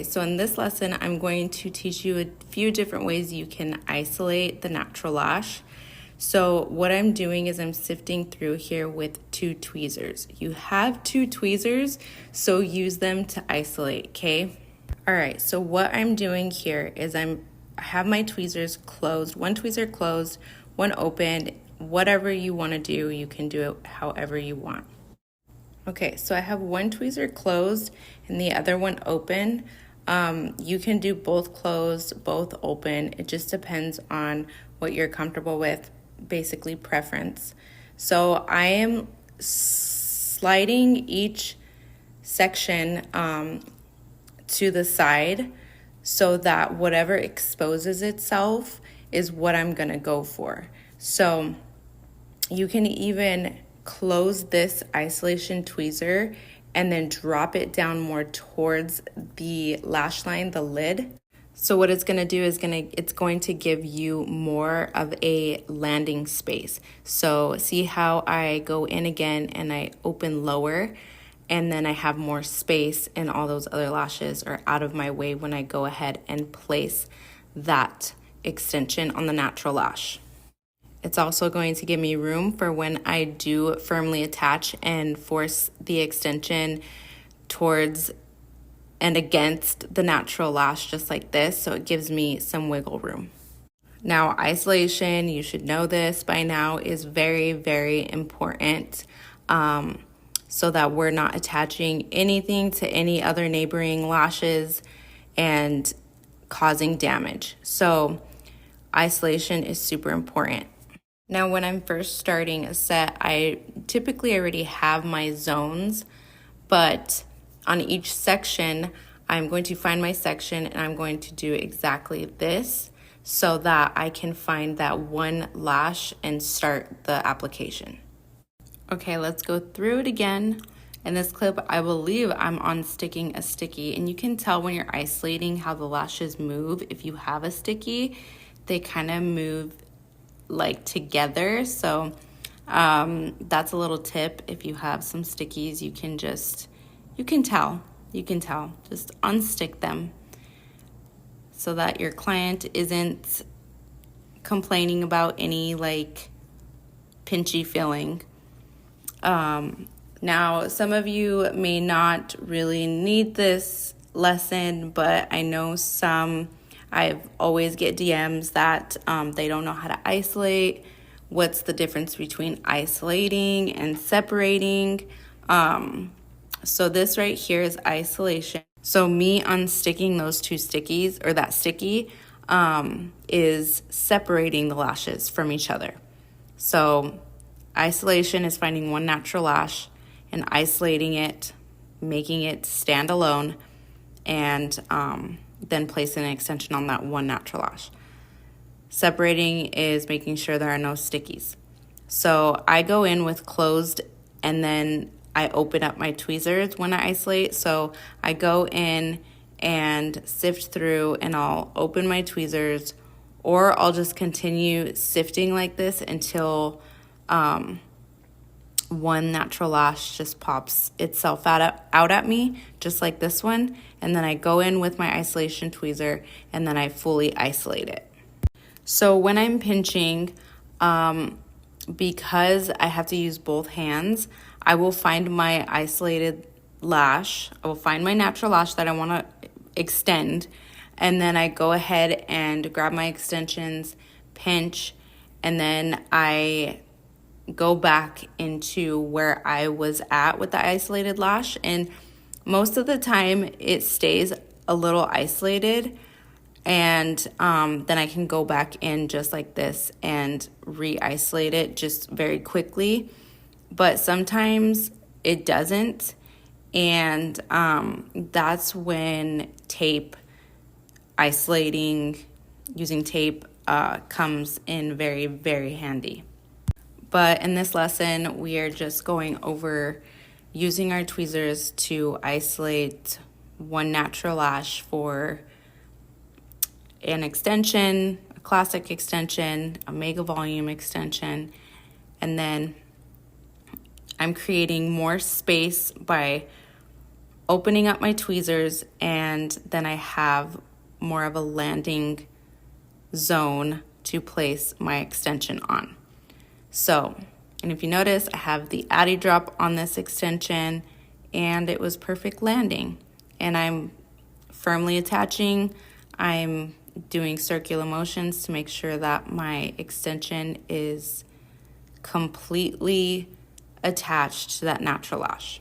So in this lesson, I'm going to teach you a few different ways you can isolate the natural lash. So what I'm doing is I'm sifting through here with two tweezers. You have two tweezers, so use them to isolate, okay? All right, so what I'm doing here is I have my tweezers closed, one tweezer closed, one open. Whatever you want to do, you can do it however you want. Okay, so I have one tweezer closed and the other one open. You can do both closed, both open. It just depends on what you're comfortable with, basically preference. So I am sliding each section to the side so that whatever exposes itself is what I'm gonna go for. So you can even close this isolation tweezer and then drop it down more towards the lash line, the lid. So what it's gonna do is it's going to give you more of a landing space. So see how I go in again and I open lower, and then I have more space and all those other lashes are out of my way when I go ahead and place that extension on the natural lash. It's also going to give me room for when I do firmly attach and force the extension towards and against the natural lash, just like this. So it gives me some wiggle room. Now, isolation, you should know this by now, is very, very important so that we're not attaching anything to any other neighboring lashes and causing damage. So isolation is super important. Now, when I'm first starting a set, I typically already have my zones, but on each section, I'm going to find my section and I'm going to do exactly this so that I can find that one lash and start the application. Okay, let's go through it again. In this clip, I believe I'm on sticking a sticky, and you can tell when you're isolating how the lashes move. If you have a sticky, they kind of move like together. So that's a little tip. If you have some stickies, you can tell, just unstick them so that your client isn't complaining about any like pinchy feeling. Now, some of you may not really need this lesson, but I know I've always get DMs that they don't know how to isolate. What's the difference between isolating and separating? So this right here is isolation. So me unsticking those two stickies, or that sticky, is separating the lashes from each other. So isolation is finding one natural lash and isolating it, making it stand alone, and then placing an extension on that one natural lash. Separating is making sure there are no stickies. So I go in with closed and then I open up my tweezers when I isolate. So I go in and sift through and I'll open my tweezers, or I'll just continue sifting like this until one natural lash just pops itself out at me, just like this one. And then I go in with my isolation tweezer and then I fully isolate it. So when I'm pinching, because I have to use both hands, I will find my isolated lash. I will find my natural lash that I want to extend. And then I go ahead and grab my extensions, pinch, and then I go back into where I was at with the isolated lash. And most of the time it stays a little isolated, and then I can go back in just like this and re-isolate it just very quickly. But sometimes it doesn't, and that's when using tape comes in very, very handy. But in this lesson, we are just going over using our tweezers to isolate one natural lash for an extension, a classic extension, a mega volume extension, and then I'm creating more space by opening up my tweezers, and then I have more of a landing zone to place my extension on. So, and if you notice, I have the Addy drop on this extension, and it was perfect landing. And I'm firmly attaching. I'm doing circular motions to make sure that my extension is completely attached to that natural lash.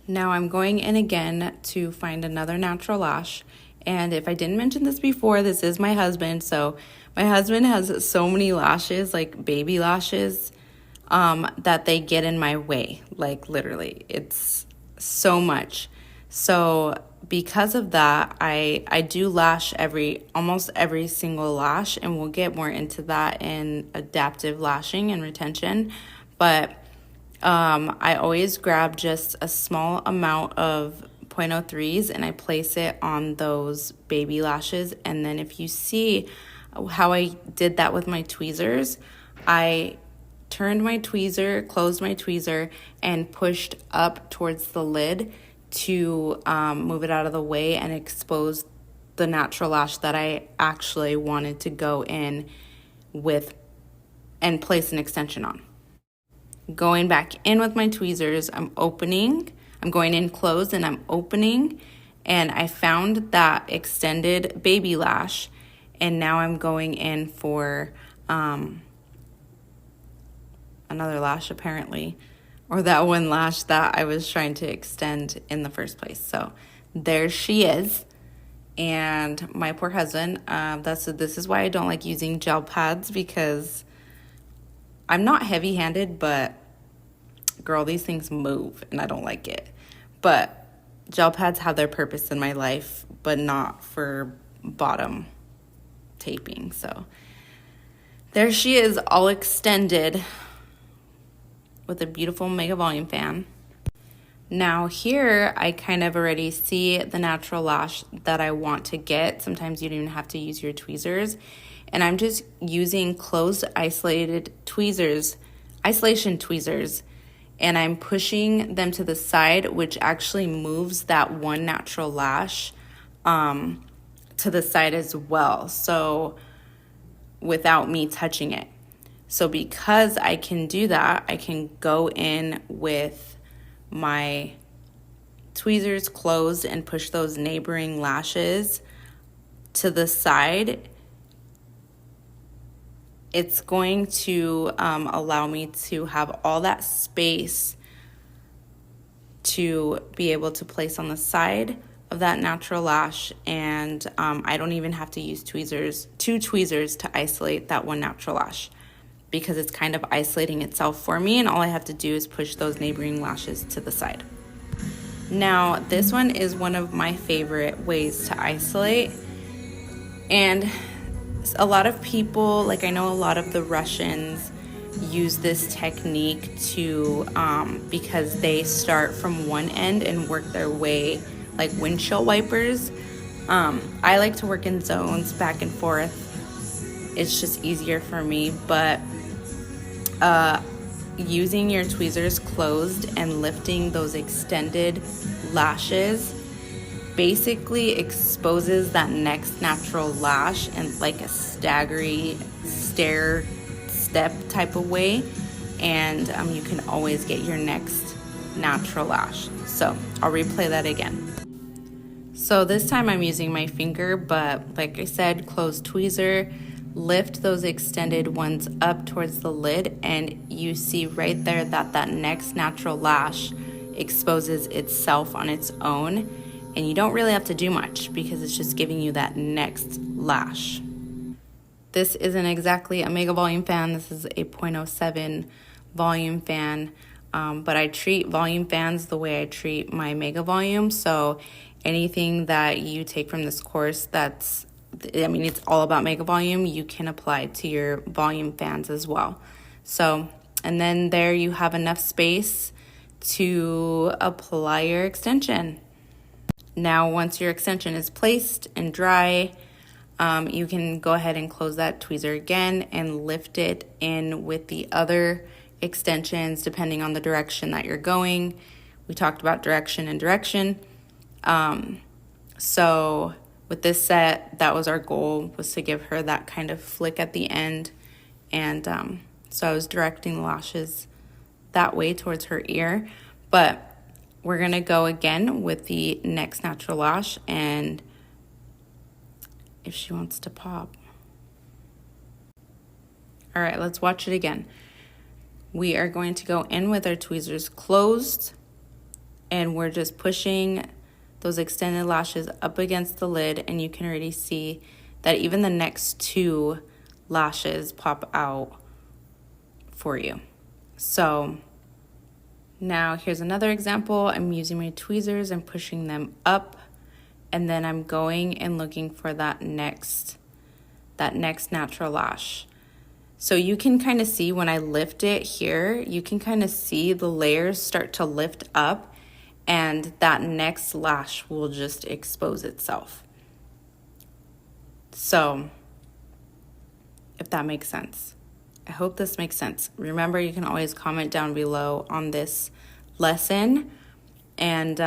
Now I'm going in again to find another natural lash. And if I didn't mention this before, this is my husband. So my husband has so many lashes, like baby lashes, that they get in my way. Like literally, it's so much. So because of that, I do lash almost every single lash, and we'll get more into that in adaptive lashing and retention. But I always grab just a small amount of 0.03s and I place it on those baby lashes. And then if you see how I did that with my tweezers, I turned my tweezer, closed my tweezer, and pushed up towards the lid to move it out of the way and expose the natural lash that I actually wanted to go in with and place an extension on. Going back in with my tweezers, I'm going in closed and I'm opening, and I found that extended baby lash, and now I'm going in for another lash apparently, or that one lash that I was trying to extend in the first place. So there she is. And my poor husband, this is why I don't like using gel pads, because I'm not heavy-handed, but girl, these things move and I don't like it. But gel pads have their purpose in my life, but not for bottom taping. So there she is, all extended with a beautiful Mega Volume fan. Now here, I kind of already see the natural lash that I want to get. Sometimes you don't even have to use your tweezers. And I'm just using closed isolation tweezers, and I'm pushing them to the side, which actually moves that one natural lash to the side as well, so without me touching it. So because I can do that, I can go in with my tweezers closed and push those neighboring lashes to the side. It's going to allow me to have all that space to be able to place on the side of that natural lash, and I don't even have to use two tweezers to isolate that one natural lash, because it's kind of isolating itself for me, and all I have to do is push those neighboring lashes to the side. Now, this one is one of my favorite ways to isolate, and a lot of people, like I know a lot of the Russians use this technique to because they start from one end and work their way like windshield wipers. I like to work in zones back and forth. It's just easier for me, but using your tweezers closed and lifting those extended lashes basically exposes that next natural lash in like a staggery stair step type of way, and you can always get your next natural lash. So I'll replay that again. So this time I'm using my finger, but like I said, closed tweezer, lift those extended ones up towards the lid, and you see right there that that next natural lash exposes itself on its own, and you don't really have to do much because it's just giving you that next lash. This isn't exactly a Mega Volume fan. This is a 0.07 volume fan, but I treat volume fans the way I treat my Mega Volume. So anything that you take from this course it's all about Mega Volume, you can apply to your volume fans as well. So, and then there you have enough space to apply your extension. Now, once your extension is placed and dry, you can go ahead and close that tweezer again and lift it in with the other extensions depending on the direction that you're going. We talked about direction and direction. So with this set, that was our goal, was to give her that kind of flick at the end. And so I was directing the lashes that way towards her ear. But we're going to go again with the next natural lash, and if she wants to pop. All right, let's watch it again. We are going to go in with our tweezers closed, and we're just pushing those extended lashes up against the lid, and you can already see that even the next two lashes pop out for you. So now here's another example. I'm using my tweezers and pushing them up, and then I'm going and looking for that next natural lash. So you can kind of see when I lift it here, you can kind of see the layers start to lift up, and that next lash will just expose itself. So if that makes sense. I hope this makes sense. Remember, you can always comment down below on this lesson, and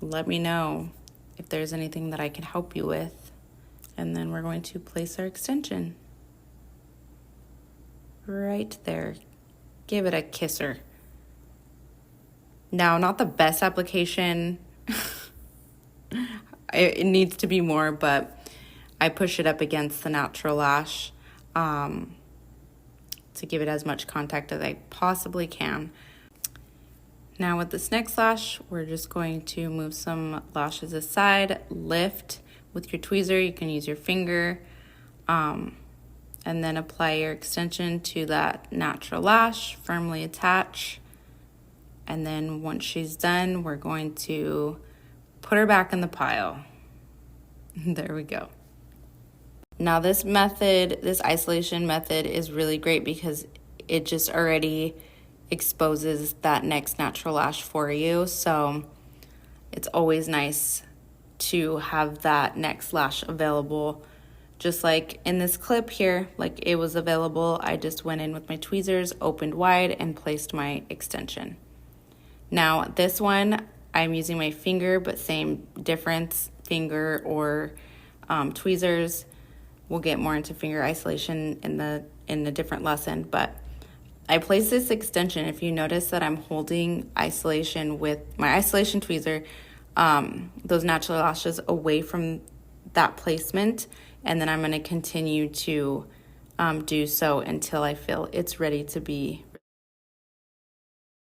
let me know if there's anything that I can help you with. And then we're going to place our extension right there. Give it a kisser. Now, not the best application. It needs to be more, but I push it up against the natural lash to give it as much contact as I possibly can. Now with this next lash, we're just going to move some lashes aside, lift with your tweezer. You can use your finger, and then apply your extension to that natural lash, firmly attach. And then once she's done, we're going to put her back in the pile. There we go. Now this method, this isolation method, is really great because it just already exposes that next natural lash for you. So it's always nice to have that next lash available. Just like in this clip here, like it was available, I just went in with my tweezers, opened wide, and placed my extension. Now this one, I'm using my finger, but same difference, finger or tweezers. We'll get more into finger isolation in a different lesson, but I place this extension. If you notice that I'm holding isolation with my isolation tweezer, those natural lashes away from that placement, and then I'm going to continue to do so until I feel it's ready to be